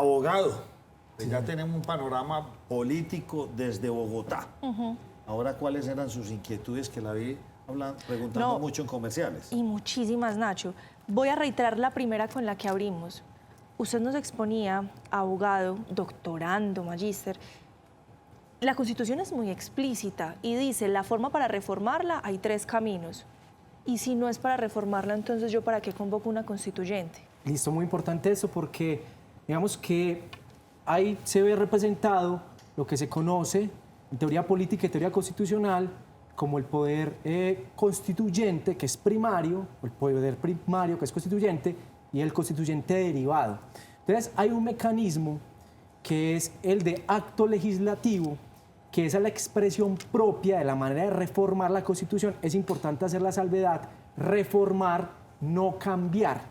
Abogado, pues ya tenemos un panorama político desde Bogotá. Ahora, ¿cuáles eran sus inquietudes que la vi preguntando mucho en comerciales? Y muchísimas, Nacho. Voy a reiterar la primera con la que abrimos. Usted nos exponía, abogado, doctorando, magíster. La Constitución es muy explícita y dice, la forma para reformarla hay 3 caminos. Y si no es para reformarla, entonces ¿yo para qué convoco una constituyente? Listo, muy importante eso porque digamos que ahí se ve representado lo que se conoce en teoría política y teoría constitucional como el poder constituyente, que es primario, o el poder primario, que es constituyente, y el constituyente derivado. Entonces, hay un mecanismo que es el de acto legislativo, que es la expresión propia de la manera de reformar la Constitución. Es importante hacer la salvedad, reformar, no cambiar.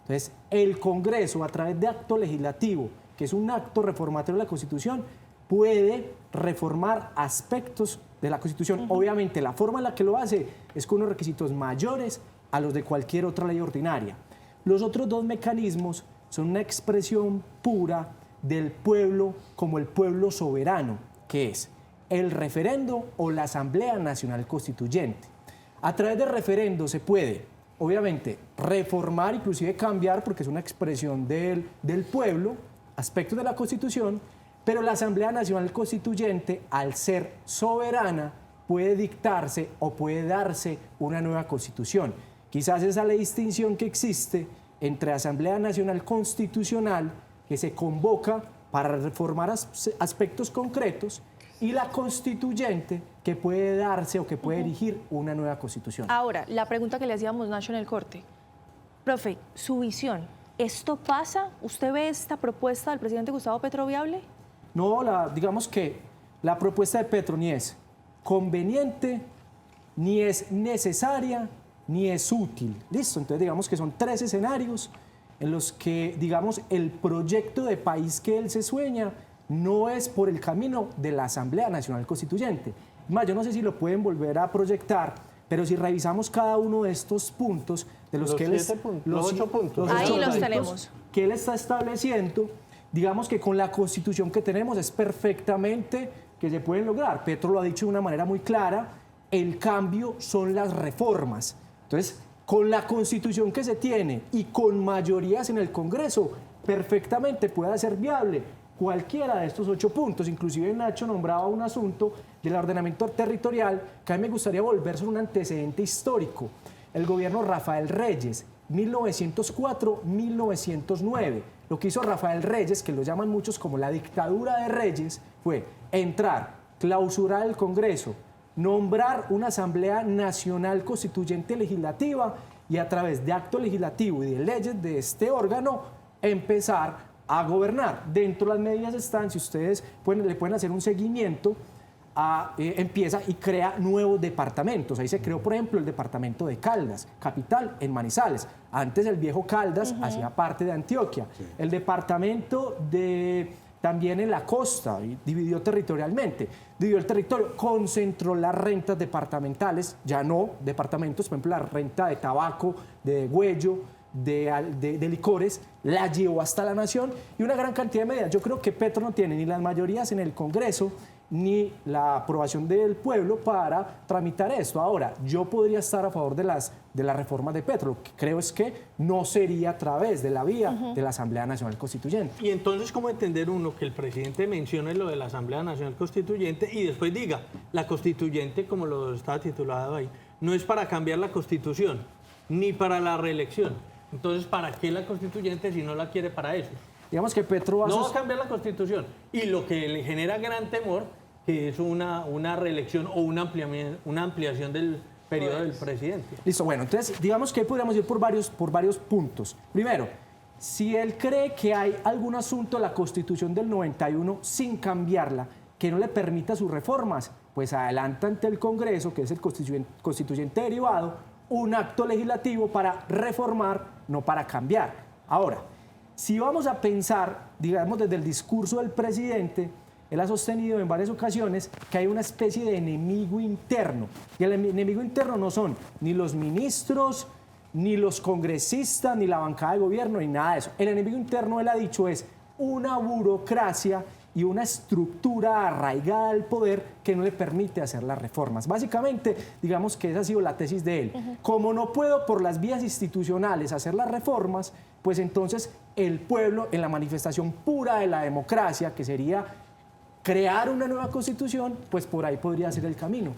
Entonces, el Congreso, a través de acto legislativo, que es un acto reformatorio de la Constitución, puede reformar aspectos de la Constitución. Obviamente, la forma en la que lo hace es con unos requisitos mayores a los de cualquier otra ley ordinaria. Los otros 2 mecanismos son una expresión pura del pueblo como el pueblo soberano, que es el referendo o la Asamblea Nacional Constituyente. A través del referendo se puede, obviamente, reformar, inclusive cambiar, porque es una expresión del pueblo, aspectos de la Constitución, pero la Asamblea Nacional Constituyente, al ser soberana, puede dictarse o puede darse una nueva Constitución. Quizás esa es la distinción que existe entre Asamblea Nacional Constitucional, que se convoca para reformar aspectos concretos, y la constituyente, que puede darse o que puede erigir una nueva Constitución. Ahora, la pregunta que le hacíamos, Nacho, en el corte. Profe, su visión, ¿esto pasa? ¿Usted ve esta propuesta del presidente Gustavo Petro viable? No, digamos que la propuesta de Petro ni es conveniente, ni es necesaria, ni es útil. Listo, entonces digamos que son 3 escenarios en los que, digamos, el proyecto de país que él se sueña no es por el camino de la Asamblea Nacional Constituyente. Más, yo no sé si lo pueden volver a proyectar, pero si revisamos cada uno de estos puntos, de los que él los 8 puntos. Ahí los tenemos. Que él está estableciendo, digamos que con la Constitución que tenemos es perfectamente que se pueden lograr. Petro lo ha dicho de una manera muy clara, el cambio son las reformas. Entonces, con la Constitución que se tiene y con mayorías en el Congreso, perfectamente puede ser viable cualquiera de estos 8 puntos. Inclusive Nacho nombraba un asunto del ordenamiento territorial que a mí me gustaría volver sobre un antecedente histórico. El gobierno Rafael Reyes, 1904-1909. Lo que hizo Rafael Reyes, que lo llaman muchos como la dictadura de Reyes, fue entrar, clausurar el Congreso, nombrar una Asamblea Nacional Constituyente Legislativa y a través de acto legislativo y de leyes de este órgano empezar a gobernar. Dentro de las medidas están, si ustedes le pueden hacer un seguimiento, empieza y crea nuevos departamentos. Ahí se creó, por ejemplo, el departamento de Caldas, capital en Manizales. Antes el viejo Caldas hacía parte de Antioquia. Sí. El departamento también en la costa, dividió territorialmente, dividió el territorio, concentró las rentas departamentales, ya no departamentos, por ejemplo, la renta de tabaco, de huello, de licores, la llevó hasta la nación y una gran cantidad de medidas. Yo creo que Petro no tiene ni las mayorías en el Congreso ni la aprobación del pueblo para tramitar esto. Ahora, yo podría estar a favor de las reformas de Petro. Lo que creo es que no sería a través de la vía de la Asamblea Nacional Constituyente. Y entonces, ¿cómo entender uno que el presidente mencione lo de la Asamblea Nacional Constituyente y después diga, la Constituyente, como lo está titulado ahí, no es para cambiar la Constitución, ni para la reelección? Entonces, ¿para qué la Constituyente si no la quiere para eso? Digamos que Petro no va a cambiar la Constitución. Y lo que le genera gran temor, que es una reelección o una ampliación del periodo del presidente. Listo, bueno, entonces digamos que podríamos ir por varios puntos. Primero, si él cree que hay algún asunto de la Constitución del 91 sin cambiarla, que no le permita sus reformas, pues adelanta ante el Congreso, que es el constituyente derivado, un acto legislativo para reformar, no para cambiar. Ahora, si vamos a pensar, digamos, desde el discurso del presidente, él ha sostenido en varias ocasiones que hay una especie de enemigo interno. Y el enemigo interno no son ni los ministros, ni los congresistas, ni la bancada de gobierno, ni nada de eso. El enemigo interno, él ha dicho, es una burocracia y una estructura arraigada al poder que no le permite hacer las reformas. Básicamente, digamos que esa ha sido la tesis de él. Como no puedo por las vías institucionales hacer las reformas, pues entonces el pueblo, en la manifestación pura de la democracia, que sería crear una nueva constitución, pues por ahí podría ser el camino.